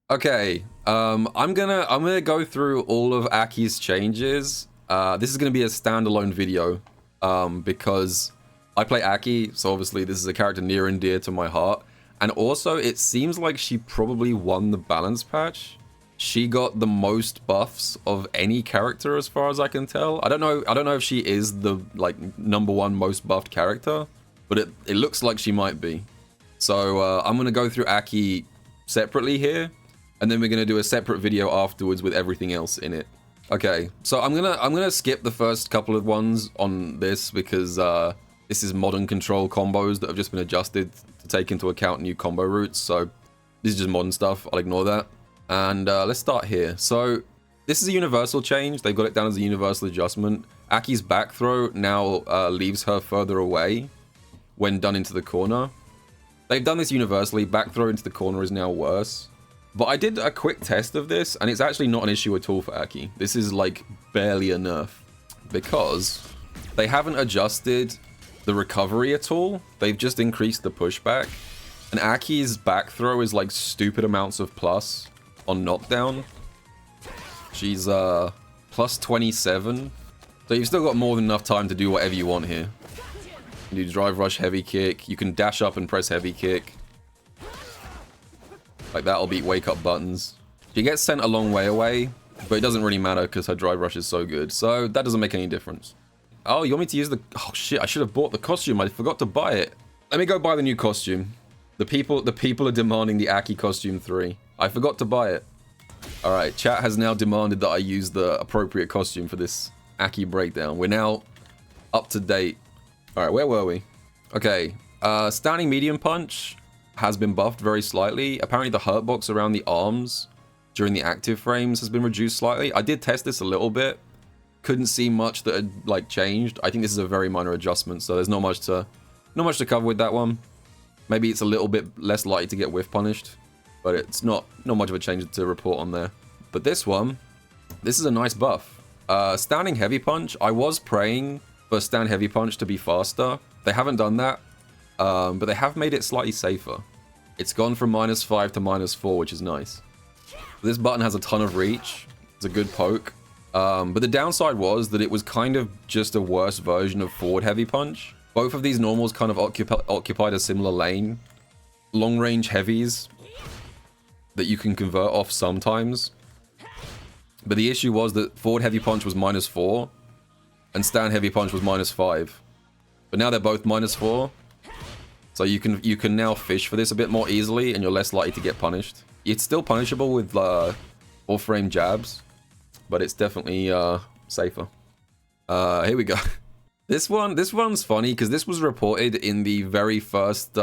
Okay, I'm gonna go through all of Aki's changes. This is gonna be a standalone video, because I play Aki, so obviously this is a character near and dear to my heart. And also, it seems like she probably won the balance patch. She got the most buffs of any character, as far as I can tell. I don't know if she is the like #1 most buffed character, but it looks like she might be. So I'm gonna go through Aki separately here, and then we're gonna do a separate video afterwards with everything else in it. Okay, so I'm gonna skip the first couple of ones on this because this is modern control combos that have just been adjusted to take into account new combo routes. So this is just modern stuff. I'll ignore that. And let's start here. So this is a universal change. They've got it down as a universal adjustment. Aki's back throw now leaves her further away when done into the corner. They've done this universally. Back throw into the corner is now worse. But I did a quick test of this, and it's actually not an issue at all for Aki. This is like barely a nerf because they haven't adjusted the recovery at all. They've just increased the pushback. And Aki's back throw is like stupid amounts of plus on knockdown. She's plus 27. So you've still got more than enough time to do whatever you want here. You do drive rush, heavy kick. You can dash up and press heavy kick. Like that'll beat wake up buttons. She gets sent a long way away, but it doesn't really matter because her drive rush is so good. So that doesn't make any difference. Oh, you want me to use the... Oh shit, I should have bought the costume. I forgot to buy it. Let me go buy the new costume. The people are demanding the Aki costume 3. I forgot to buy it. Alright, chat has now demanded that I use the appropriate costume for this Aki breakdown. We're now up to date. Alright, where were we? Okay, standing medium punch has been buffed very slightly. Apparently the hurt box around the arms during the active frames has been reduced slightly. I did test this a little bit. Couldn't see much that had like changed. I think this is a very minor adjustment, so there's not much to cover with that one. Maybe it's a little bit less likely to get whiff punished, but it's not much of a change to report on there. But this one, this is a nice buff. Standing heavy punch, I was praying for stand heavy punch to be faster. They haven't done that, but they have made it slightly safer. It's gone from -5 to -4, which is nice. This button has a ton of reach. It's a good poke. But the downside was that it was kind of just a worse version of forward heavy punch. Both of these normals kind of occupied a similar lane. Long range heavies that you can convert off sometimes. But the issue was that forward heavy punch was -4 and stand heavy punch was -5. But now they're both -4. So you can now fish for this a bit more easily and you're less likely to get punished. It's still punishable with full frame jabs, but it's definitely safer. Here we go. This one's funny because this was reported in the very first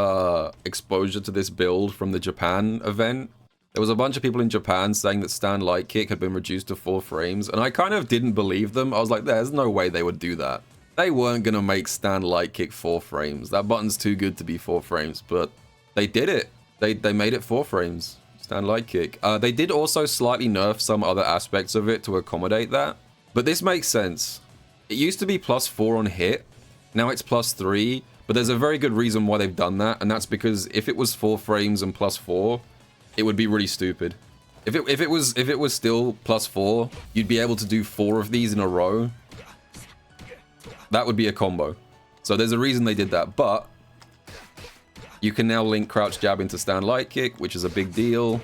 exposure to this build from the Japan event. There was a bunch of people in Japan saying that stand light kick had been reduced to 4 frames, and I kind of didn't believe them. I was like, there's no way they would do that. They weren't gonna make stand light kick 4 frames. That button's too good to be 4 frames, but they did it. They made it 4 frames. Stand light kick. They did also slightly nerf some other aspects of it to accommodate that, but this makes sense. It used to be +4 on hit, now it's +3, but there's a very good reason why they've done that, and that's because if it was 4 frames and +4, it would be really stupid. If it was still +4, you'd be able to do 4 of these in a row. That would be a combo. So there's a reason they did that, but you can now link crouch jab into stand light kick, which is a big deal.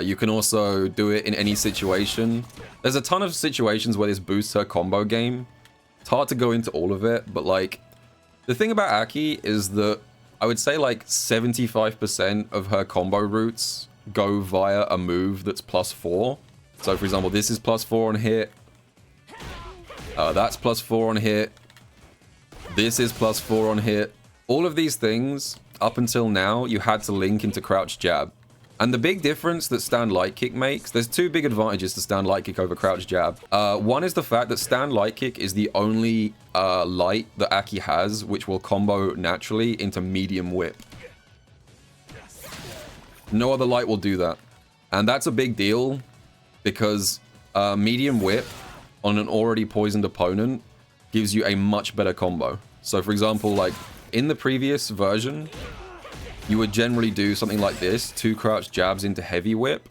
You can also do it in any situation. There's a ton of situations where this boosts her combo game. It's hard to go into all of it, but like, the thing about Aki is that I would say like 75% of her combo routes go via a move that's +4. So for example, this is +4 on hit. That's +4 on hit. This is +4 on hit. All of these things, up until now, you had to link into crouch jab. And the big difference that stand light kick makes, there's 2 big advantages to stand light kick over crouch jab. One is the fact that stand light kick is the only light that Aki has which will combo naturally into medium whip. No other light will do that. And that's a big deal because medium whip on an already poisoned opponent gives you a much better combo. So for example, like in the previous version, you would generally do something like this. 2 crouch jabs into heavy whip.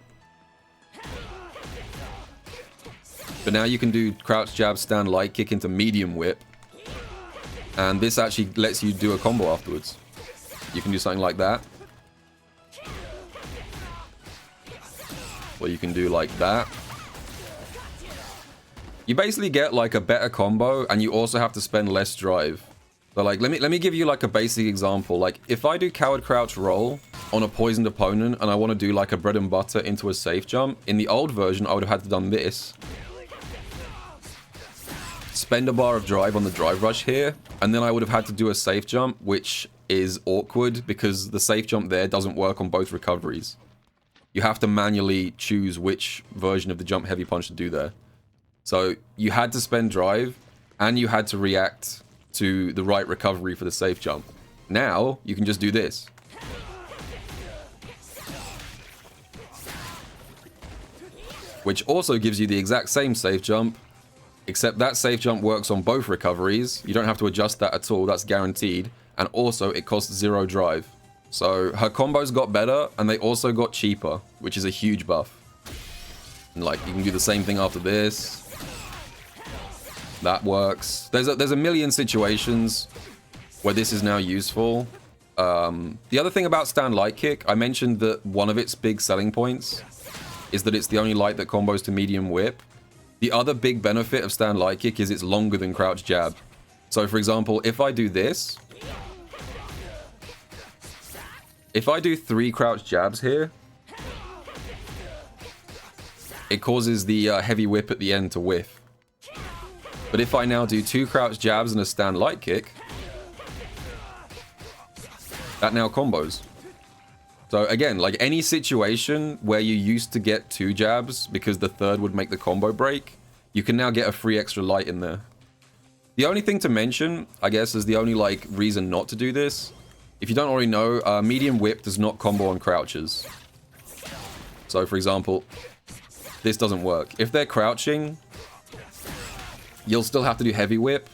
But now you can do crouch jab, stand light kick into medium whip. And this actually lets you do a combo afterwards. You can do something like that. Or you can do like that. You basically get like a better combo, and you also have to spend less drive. So like, let me give you like a basic example. Like if I do coward crouch roll on a poisoned opponent and I want to do like a bread and butter into a safe jump, in the old version I would have had to done this. Spend a bar of drive on the drive rush here, and then I would have had to do a safe jump, which is awkward because the safe jump there doesn't work on both recoveries. You have to manually choose which version of the jump heavy punch to do there. So you had to spend drive, and you had to react to the right recovery for the safe jump. Now, you can just do this. Which also gives you the exact same safe jump, except that safe jump works on both recoveries. You don't have to adjust that at all, that's guaranteed. And also, it costs 0 drive. So, her combos got better, and they also got cheaper, which is a huge buff. And like, you can do the same thing after this. That works. There's a million situations where this is now useful. The other thing about stand light kick, I mentioned that one of its big selling points is that it's the only light that combos to medium whip. The other big benefit of stand light kick is it's longer than crouch jab. So for example, if I do this, if I do 3 crouch jabs here, it causes the heavy whip at the end to whiff. But if I now do 2 crouch jabs and a stand light kick, that now combos. So again, like any situation where you used to get 2 jabs because the third would make the combo break, you can now get a free extra light in there. The only thing to mention, I guess, is the only like reason not to do this. If you don't already know, medium whip does not combo on crouches. So for example, this doesn't work. If they're crouching, you'll still have to do heavy whip.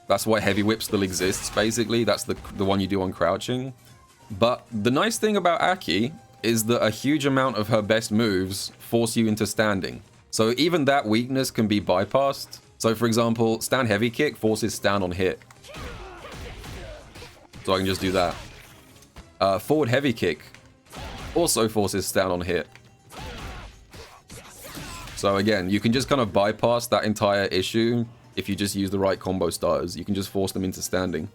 That's why heavy whip still exists, basically. That's the one you do on crouching. But the nice thing about A.K.I is that a huge amount of her best moves force you into standing. So even that weakness can be bypassed. So for example, stand heavy kick forces stand on hit. So I can just do that. Forward heavy kick also forces stand on hit. So again, you can just kind of bypass that entire issue if you just use the right combo starters. You can just force them into standing.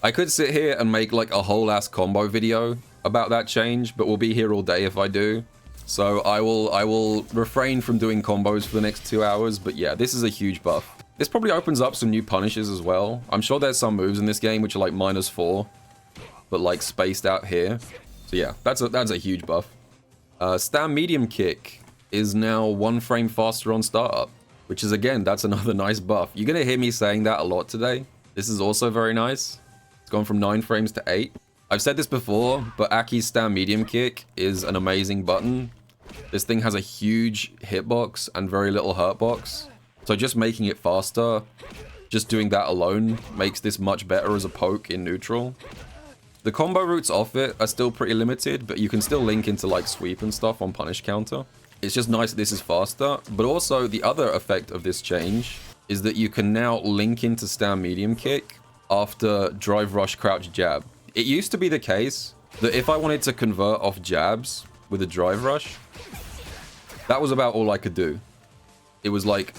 I could sit here and make like a whole ass combo video about that change, but we'll be here all day if I do. So I will refrain from doing combos for the next 2 hours, but yeah, this is a huge buff. This probably opens up some new punishes as well. I'm sure there's some moves in this game which are like -4, but like spaced out here. So yeah, that's a huge buff. Stand medium kick is now 1 frame faster on startup, which is again, that's another nice buff. You're gonna hear me saying that a lot today. This is also very nice. It's gone from 9 frames to 8. I've said this before, but A.K.I.'s stand medium kick is an amazing button. This thing has a huge hitbox and very little hurtbox. So just making it faster, just doing that alone, makes this much better as a poke in neutral. The combo routes off it are still pretty limited, but you can still link into like sweep and stuff on punish counter. It's just nice that this is faster, but also the other effect of this change is that you can now link into stand medium kick after drive rush crouch jab. It used to be the case that if I wanted to convert off jabs with a drive rush, that was about all I could do. It was like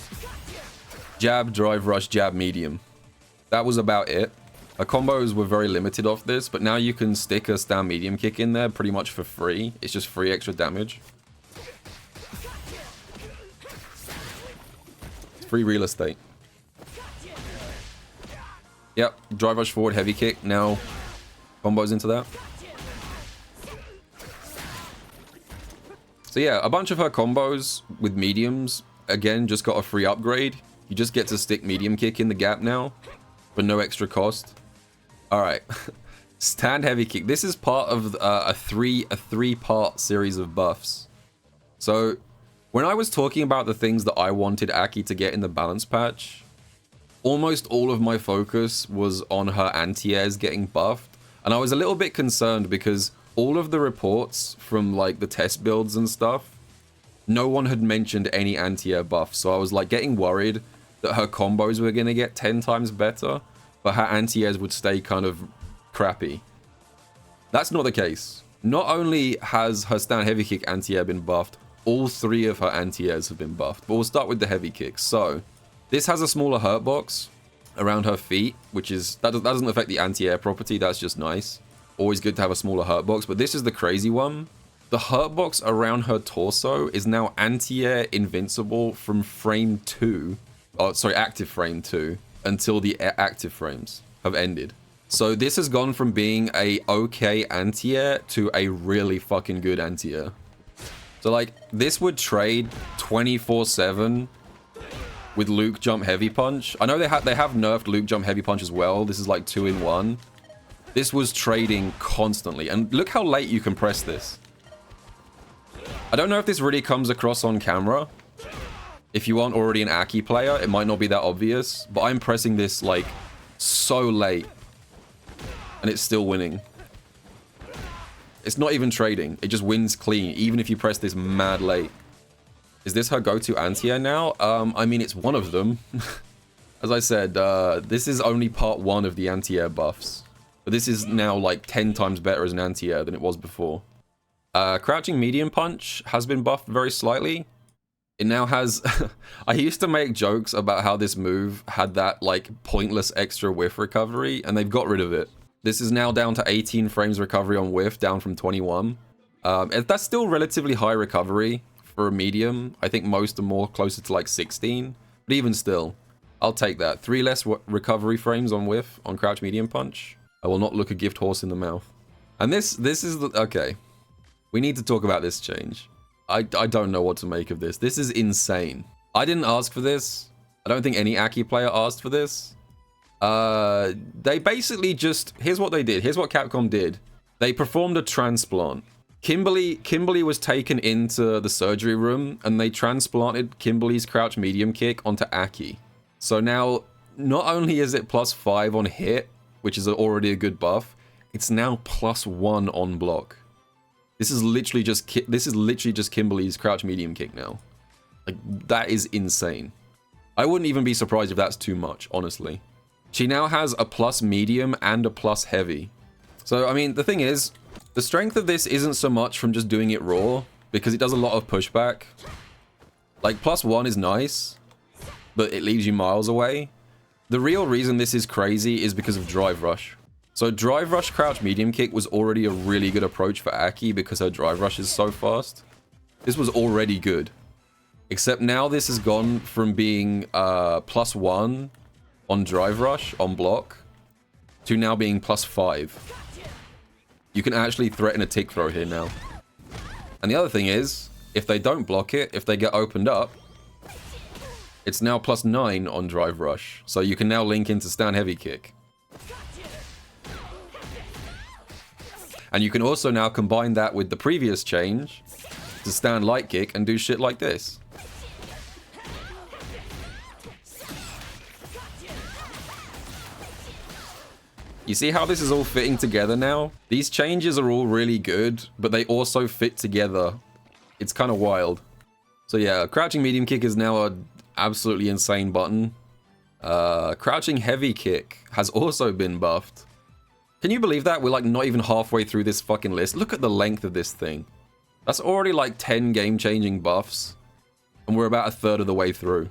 jab, drive rush, jab, medium. That was about it. Our combos were very limited off this, but now you can stick a stand medium kick in there pretty much for free. It's just free extra damage. Free real estate. Yep, drive rush forward heavy kick now combos into that. So yeah, a bunch of her combos with mediums, again, just got a free upgrade. You just get to stick medium kick in the gap now for no extra cost. All right, stand heavy kick. This is part of a three-part series of buffs. So when I was talking about the things that I wanted A.K.I to get in the balance patch, almost all of my focus was on her anti-airs getting buffed. And I was a little bit concerned because all of the reports from like the test builds and stuff, no one had mentioned any anti-air buff. So I was like getting worried that her combos were going to get 10 times better, but her anti-airs would stay kind of crappy. That's not the case. Not only has her stand heavy kick anti-air been buffed, all 3 of her anti-airs have been buffed. But we'll start with the heavy kick. So this has a smaller hurt box around her feet, which is, that doesn't affect the anti-air property. That's just nice. Always good to have a smaller hurt box, but this is the crazy one. The hurt box around her torso is now anti-air invincible from frame 2. Oh, sorry, active frame 2 until the active frames have ended. So this has gone from being a okay anti-air to a really fucking good anti-air. So like, this would trade 24/7 with Luke Jump Heavy Punch. I know they have nerfed Luke Jump Heavy Punch as well. This is like 2-in-1. This was trading constantly. And look how late you can press this. I don't know if this really comes across on camera. If you aren't already an A.K.I player, it might not be that obvious. But I'm pressing this like so late. And it's still winning. It's not even trading. It just wins clean, even if you press this mad late. Is this her go-to anti-air now? I mean, it's one of them. As I said, this is only part 1 of the anti-air buffs. But this is now like 10 times better as an anti-air than it was before. Crouching medium punch has been buffed very slightly. It now has... I used to make jokes about how this move had that like pointless extra whiff recovery, and they've got rid of it. This is now down to 18 frames recovery on whiff, down from 21. That's still relatively high recovery for a medium. I think most are more closer to like 16. But even still, I'll take that. 3 less recovery frames on whiff on crouch medium punch. I will not look a gift horse in the mouth. And this is the... Okay. We need to talk about this change. I don't know what to make of this. This is insane. I didn't ask for this. I don't think any A.K.I player asked for this. They basically just... Here's what they did. Here's what Capcom did. They performed a transplant. Kimberly was taken into the surgery room, and they transplanted Kimberly's crouch medium kick onto A.K.I. So now, not only is it +5 on hit, which is already a good buff, it's now +1 on block. This is literally just Kimberly's crouch medium kick now. Like, that is insane. I wouldn't even be surprised if that's too much, honestly. She now has a plus medium and a plus heavy. So, I mean, the thing is, the strength of this isn't so much from just doing it raw, because it does a lot of pushback. Like, +1 is nice, but it leaves you miles away. The real reason this is crazy is because of Drive Rush. So Drive Rush crouch medium kick was already a really good approach for A.K.I because her Drive Rush is so fast. This was already good. Except now this has gone from being +1 on Drive Rush, on block, to now being +5. You can actually threaten a tick throw here now. And the other thing is, if they don't block it, if they get opened up, it's now +9 on Drive Rush. So you can now link into stand heavy kick. And you can also now combine that with the previous change to stand light kick and do shit like this. You see how this is all fitting together now? These changes are all really good, but they also fit together. It's kind of wild. So yeah, crouching medium kick is now an absolutely insane button. Crouching heavy kick has also been buffed. Can you believe that? We're like not even halfway through this fucking list. Look at the length of this thing. That's already like 10 game-changing buffs. And we're about a third of the way through.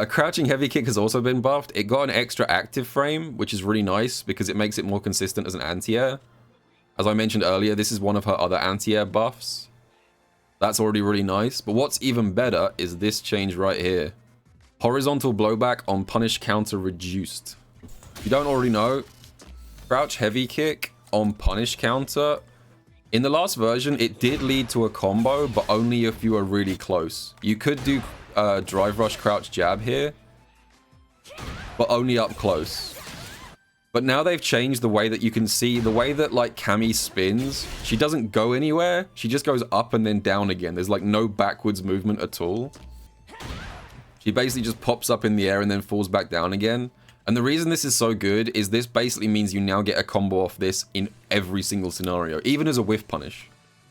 Crouching heavy kick has also been buffed. It got an extra active frame, which is really nice because it makes it more consistent as an anti-air. As I mentioned earlier, this is one of her other anti-air buffs. That's already really nice. But what's even better is this change right here. Horizontal blowback on punish counter reduced. If you don't already know, crouch heavy kick on punish counter, in the last version, it did lead to a combo, but only if you were really close. You could do drive rush crouch jab here, but only up close. But now they've changed the way that you can see, the way that like Cammy spins, she doesn't go anywhere, she just goes up and then down again. There's like no backwards movement at all. She basically just pops up in the air and then falls back down again. And the reason this is so good is this basically means you now get a combo off this in every single scenario, even as a whiff punish.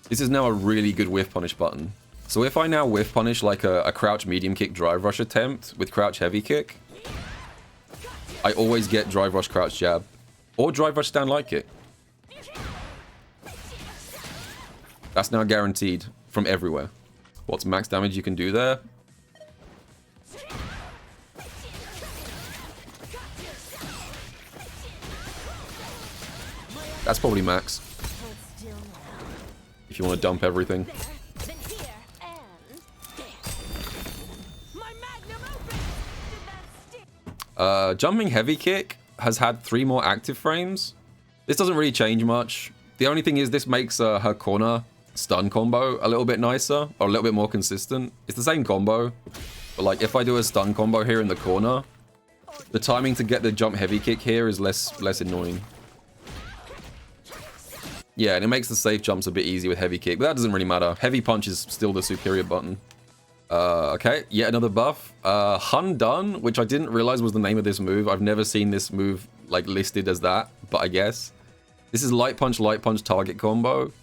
This is now a really good whiff punish button. So if I now whiff punish like a crouch medium kick drive rush attempt with crouch heavy kick, I always get drive rush crouch jab or drive rush stand light kick. That's now guaranteed from everywhere. What's max damage you can do there? That's probably max. If you want to dump everything. Jumping heavy kick has had 3 more active frames. This doesn't really change much. The only thing is this makes her corner stun combo a little bit nicer, or a little bit more consistent. It's the same combo, but like if I do a stun combo here in the corner, the timing to get the jump heavy kick here is less annoying. Yeah, and it makes the safe jumps a bit easy with heavy kick, but that doesn't really matter. Heavy punch is still the superior button. Okay, yet another buff. Hun Dun, which I didn't realize was the name of this move. I've never seen this move like listed as that, but I guess. This is light punch target combo.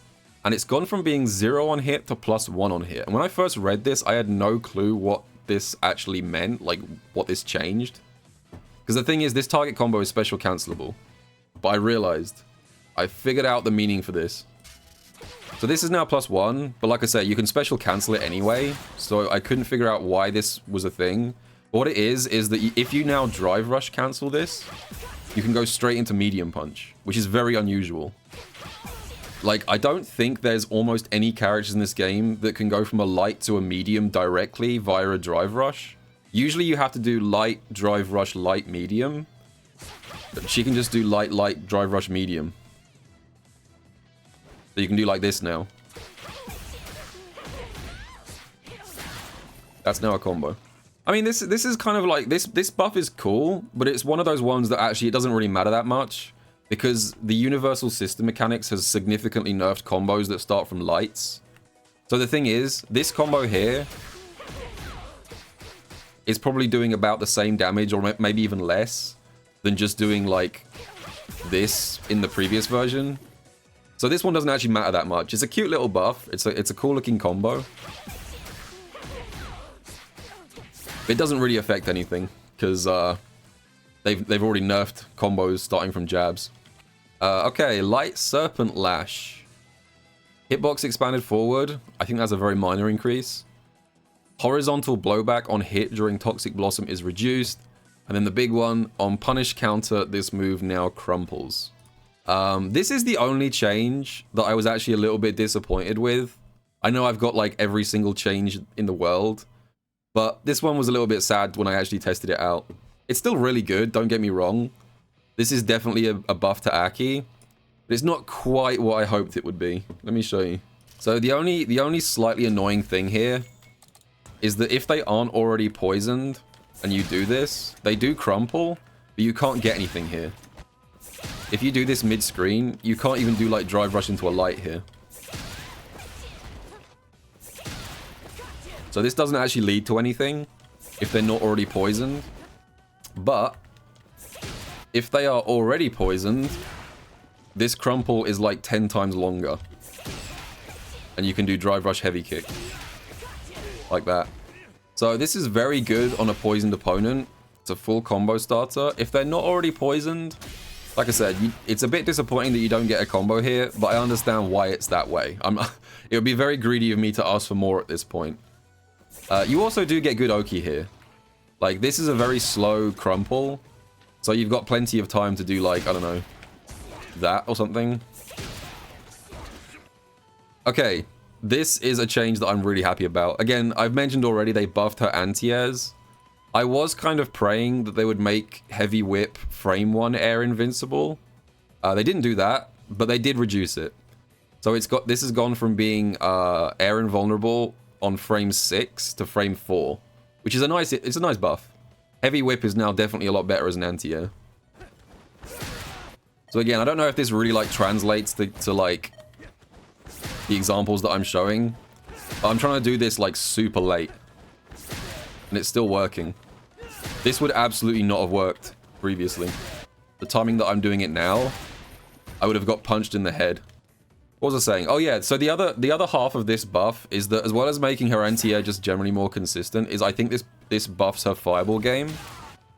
And it's gone from being 0 on hit to +1 on hit. And when I first read this, I had no clue what this actually meant, like what this changed. Because the thing is, this target combo is special cancelable. But I realized, I figured out the meaning for this. So this is now +1, but like I said, you can special cancel it anyway. So I couldn't figure out why this was a thing. But what it is that if you now drive rush cancel this, you can go straight into medium punch, which is very unusual. Like, I don't think there's almost any characters in this game that can go from a light to a medium directly via a drive rush. Usually you have to do light, drive rush, light, medium. But she can just do light, light, drive rush, medium. So you can do like this now. That's now a combo. I mean, this is kind of like, this buff is cool, but it's one of those ones that actually it doesn't really matter that much. Because the universal system mechanics has significantly nerfed combos that start from lights. So the thing is, this combo here is probably doing about the same damage, or maybe even less, than just doing like this in the previous version. So this one doesn't actually matter that much. It's a cute little buff. It's a cool looking combo. It doesn't really affect anything because they've already nerfed combos starting from jabs. Okay, Light Serpent Lash. Hitbox expanded forward. I think that's a very minor increase. Horizontal blowback on hit during Toxic Blossom is reduced. And then the big one, on punish counter, this move now crumples. This is the only change that I was actually a little bit disappointed with. I know I've got like every single change in the world, but this one was a little bit sad when I actually tested it out. It's still really good, don't get me wrong. This is definitely a buff to A.K.I, but it's not quite what I hoped it would be. Let me show you. So the only slightly annoying thing here is that if they aren't already poisoned and you do this, they do crumple, but you can't get anything here. If you do this mid-screen, you can't even do like drive rush into a light here. So this doesn't actually lead to anything if they're not already poisoned. But if they are already poisoned, this crumple is like 10 times longer. And you can do drive rush heavy kick. Like that. So this is very good on a poisoned opponent. It's a full combo starter. If they're not already poisoned, like I said, it's a bit disappointing that you don't get a combo here, but I understand why it's that way. It would be very greedy of me to ask for more at this point. You also do get good Oki here. Like, this is a very slow crumple. So you've got plenty of time to do, like, I don't know, that or something. Okay, this is a change that I'm really happy about. Again, I've mentioned already they buffed her anti-airs. I was kind of praying that they would make Heavy Whip frame 1 air invincible. They didn't do that, but they did reduce it. So this has gone from being air invulnerable on frame 6 to frame 4, which is it's a nice buff. Heavy Whip is now definitely a lot better as an anti-air. So again, I don't know if this really like translates to like the examples that I'm showing. But I'm trying to do this like super late. And it's still working. This would absolutely not have worked previously. The timing that I'm doing it now, I would have got punched in the head. What was I saying? Oh yeah, so the other half of this buff is that as well as making her anti-air just generally more consistent, is I think this buffs her fireball game.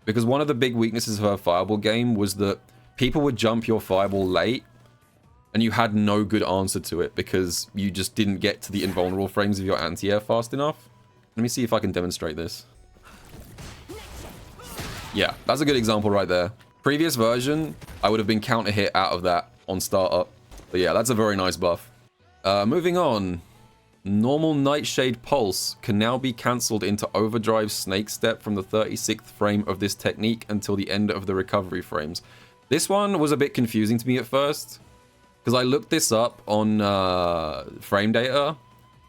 Because one of the big weaknesses of her fireball game was that people would jump your fireball late and you had no good answer to it because you just didn't get to the invulnerable frames of your anti-air fast enough. Let me see if I can demonstrate this. Yeah, that's a good example right there. Previous version, I would have been counter hit out of that on startup. But yeah, that's a very nice buff. Moving on. Normal Nightshade Pulse can now be cancelled into Overdrive Snake Step from the 36th frame of this technique until the end of the recovery frames. This one was a bit confusing to me at first, because I looked this up on Frame Data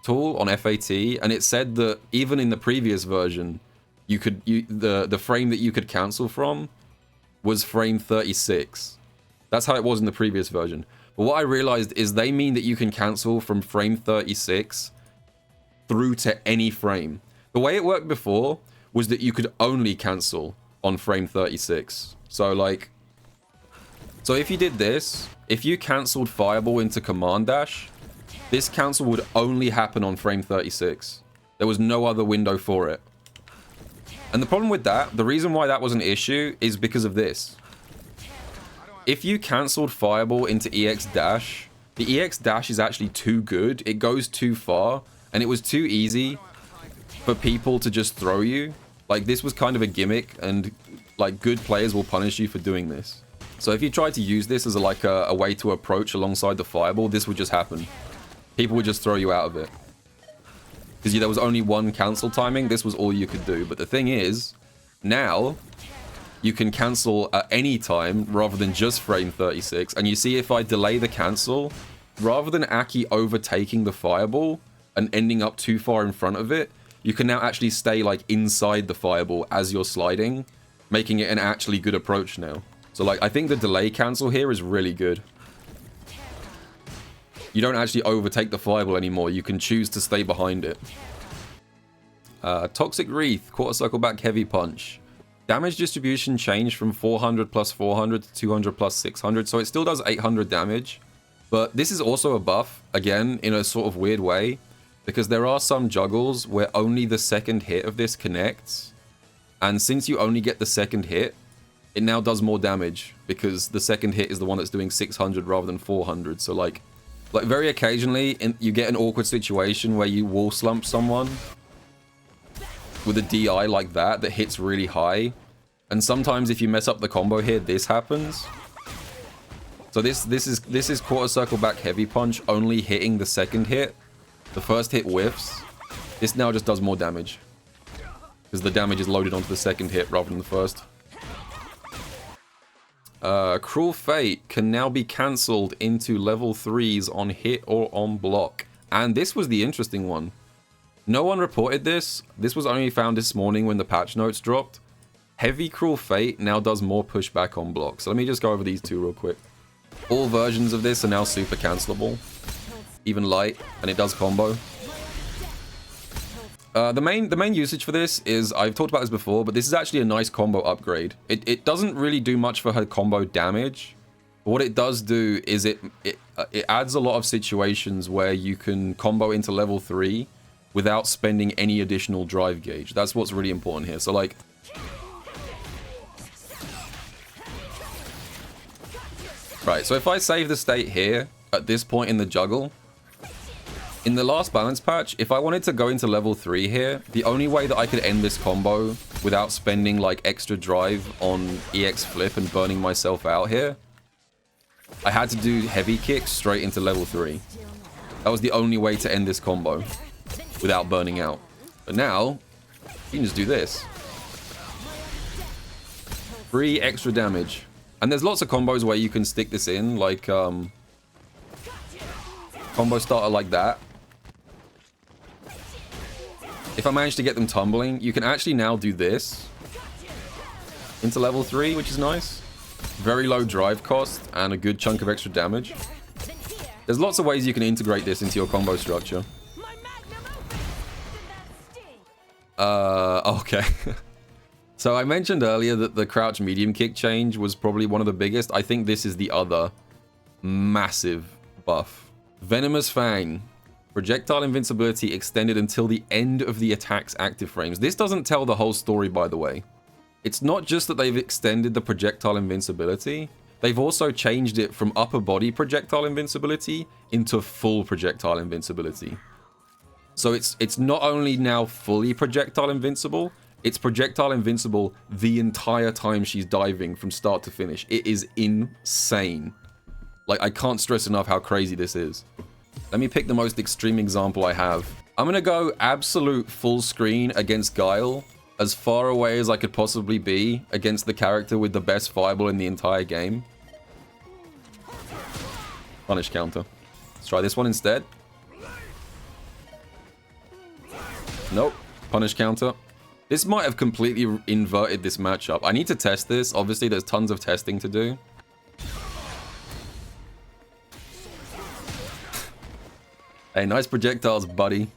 tool on FAT, and it said that even in the previous version, the frame that you could cancel from was frame 36. That's how it was in the previous version. But what I realized is they mean that you can cancel from frame 36 through to any frame. The way it worked before was that you could only cancel on frame 36. So if you did this, if you canceled Fireball into Command Dash, this cancel would only happen on frame 36. There was no other window for it. And the problem with that, the reason why that was an issue is because of this. If you cancelled Fireball into EX Dash, the EX Dash is actually too good. It goes too far, and it was too easy for people to just throw you. Like, this was kind of a gimmick, and like good players will punish you for doing this. So if you tried to use this as a way to approach alongside the Fireball, this would just happen. People would just throw you out of it. Because there was only one cancel timing, this was all you could do. But the thing is, now you can cancel at any time rather than just frame 36. And you see if I delay the cancel, rather than A.K.I overtaking the Fireball and ending up too far in front of it, you can now actually stay like inside the Fireball as you're sliding, making it an actually good approach now. So like, I think the delay cancel here is really good. You don't actually overtake the Fireball anymore. You can choose to stay behind it. Toxic Wreath, quarter circle back heavy punch. Damage distribution changed from 400 plus 400 to 200 plus 600. So it still does 800 damage. But this is also a buff, again, in a sort of weird way. Because there are some juggles where only the second hit of this connects. And since you only get the second hit, it now does more damage. Because the second hit is the one that's doing 600 rather than 400. So like very occasionally, you get an awkward situation where you wall slump someone with a DI like that hits really high. And sometimes if you mess up the combo here, this happens. So this is quarter circle back heavy punch only hitting the second hit. The first hit whiffs. This now just does more damage. Because the damage is loaded onto the second hit rather than the first. Cruel Fate can now be cancelled into level 3s on hit or on block. And this was the interesting one. No one reported this. This was only found this morning when the patch notes dropped. Heavy Cruel Fate now does more pushback on block. So let me just go over these two real quick. All versions of this are now super cancelable. Even light, and it does combo. The main usage for this is, I've talked about this before, but this is actually a nice combo upgrade. It doesn't really do much for her combo damage. But what it does do is it adds a lot of situations where you can combo into level 3 without spending any additional drive gauge. That's what's really important here. So like, right, so if I save the state here at this point in the juggle, in the last balance patch, if I wanted to go into level 3 here, the only way that I could end this combo without spending like extra drive on EX flip and burning myself out here, I had to do heavy kicks straight into level 3. That was the only way to end this combo without burning out. But now, you can just do this. Free extra damage. And there's lots of combos where you can stick this in, like combo starter like that. If I manage to get them tumbling, you can actually now do this into level 3, which is nice. Very low drive cost and a good chunk of extra damage. There's lots of ways you can integrate this into your combo structure. Okay. So I mentioned earlier that the crouch medium kick change was probably one of the biggest. I think this is the other massive buff. Venomous Fang. Projectile invincibility extended until the end of the attack's active frames. This doesn't tell the whole story, by the way. It's not just that they've extended the projectile invincibility. They've also changed it from upper body projectile invincibility into full projectile invincibility. So it's not only now fully projectile invincible, it's projectile invincible the entire time she's diving from start to finish. It is insane. Like, I can't stress enough how crazy this is. Let me pick the most extreme example I have. I'm gonna go absolute full screen against Guile, as far away as I could possibly be against the character with the best fireball in the entire game. Punish counter. Let's try this one instead. Nope. Punish counter. This might have completely inverted this matchup. I need to test this. Obviously, there's tons of testing to do. Hey, nice projectiles, buddy.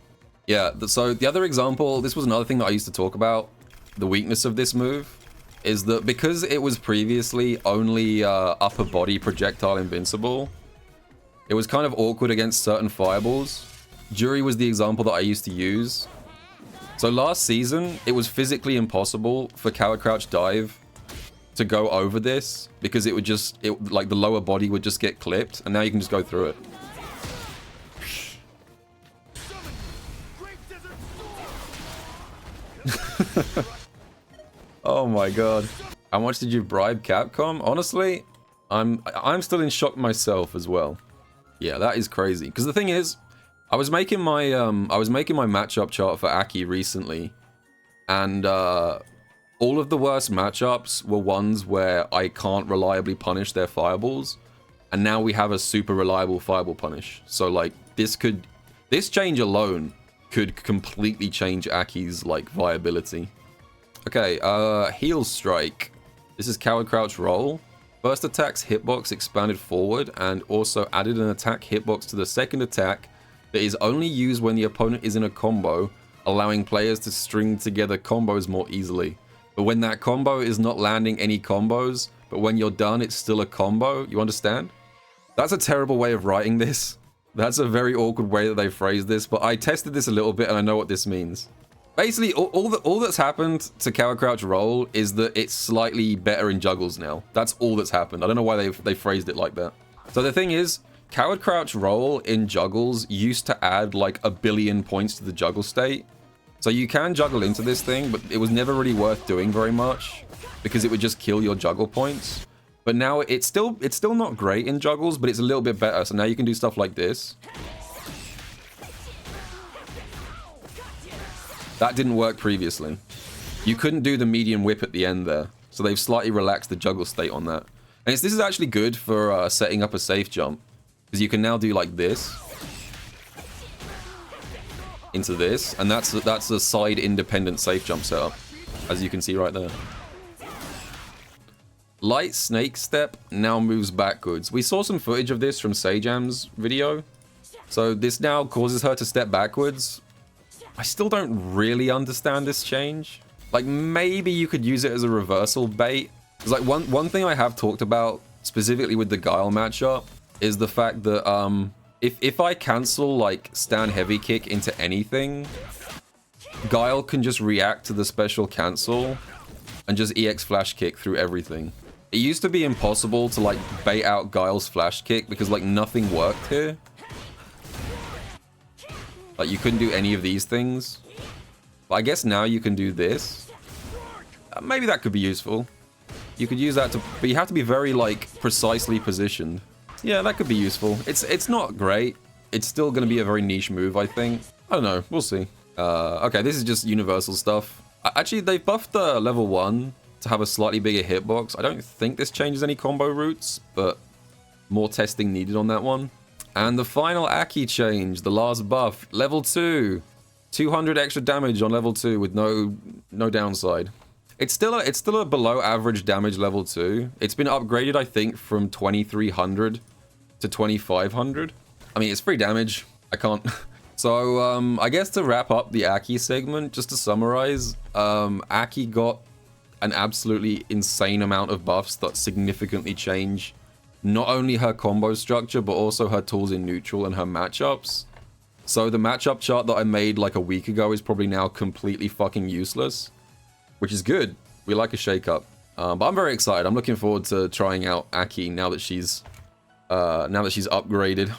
Yeah, so the other example, this was another thing that I used to talk about. The weakness of this move is that because it was previously only upper body projectile invincible, it was kind of awkward against certain fireballs. Jury was the example that I used to use. So last season, it was physically impossible for Coward Crouch Dive to go over this because it would just, like the lower body would just get clipped, and now you can just go through it. Oh my god. How much did you bribe Capcom? Honestly, I'm still in shock myself as well. Yeah, that is crazy. Because the thing is, I was making my matchup chart for A.K.I recently, and all of the worst matchups were ones where I can't reliably punish their fireballs, and now we have a super reliable fireball punish. So like this change alone could completely change A.K.I.'s like viability. Okay, Heel Strike. This is Coward Crouch Roll. First attack's hitbox expanded forward and also added an attack hitbox to the second attack that is only used when the opponent is in a combo, allowing players to string together combos more easily. But when that combo is not landing any combos, but when you're done, it's still a combo, you understand? That's a terrible way of writing this. That's a very awkward way that they phrased this, but I tested this a little bit and I know what this means. Basically, all that's happened to Coward Crouch Roll is that it's slightly better in juggles now. That's all that's happened. I don't know why they phrased it like that. So the thing is, Coward Crouch Roll in juggles used to add like 1 billion points to the juggle state. So you can juggle into this thing, but it was never really worth doing very much because it would just kill your juggle points. But now it's still not great in juggles, but it's a little bit better. So now you can do stuff like this. That didn't work previously. You couldn't do the medium whip at the end there. So they've slightly relaxed the juggle state on that. And this is actually good for setting up a safe jump. Because you can now do like this. Into this. And that's a side independent safe jump setup. As you can see right there. Light Snake Step now moves backwards. We saw some footage of this from Sajam's video. So this now causes her to step backwards. I still don't really understand this change. Like, maybe you could use it as a reversal bait. Because, like, one thing I have talked about, specifically with the Guile matchup, is the fact that, if I cancel, like, stand heavy kick into anything, Guile can just react to the special cancel and just EX flash kick through everything. It used to be impossible to, like, bait out Guile's flash kick because, like, nothing worked here. Like, you couldn't do any of these things. But I guess now you can do this. Maybe that could be useful. You could use that to... But you have to be very, like, precisely positioned. Yeah, that could be useful. It's not great. It's still going to be a very niche move, I think. I don't know. We'll see. Okay, this is just universal stuff. Actually, they buffed the level 1 to have a slightly bigger hitbox. I don't think this changes any combo routes, but more testing needed on that one. And the final A.K.I change, the last buff, level 2. 200 extra damage on level 2 with no downside. It's still a below average damage level 2. It's been upgraded, I think, from 2300 to 2500. I mean, it's free damage. I can't... So, I guess to wrap up the A.K.I segment, just to summarize, A.K.I got an absolutely insane amount of buffs that significantly change not only her combo structure, but also her tools in neutral and her matchups. So the matchup chart that I made like a week ago is probably now completely fucking useless, which is good. We like a shake-up. But I'm very excited. I'm looking forward to trying out A.K.I now that she's upgraded.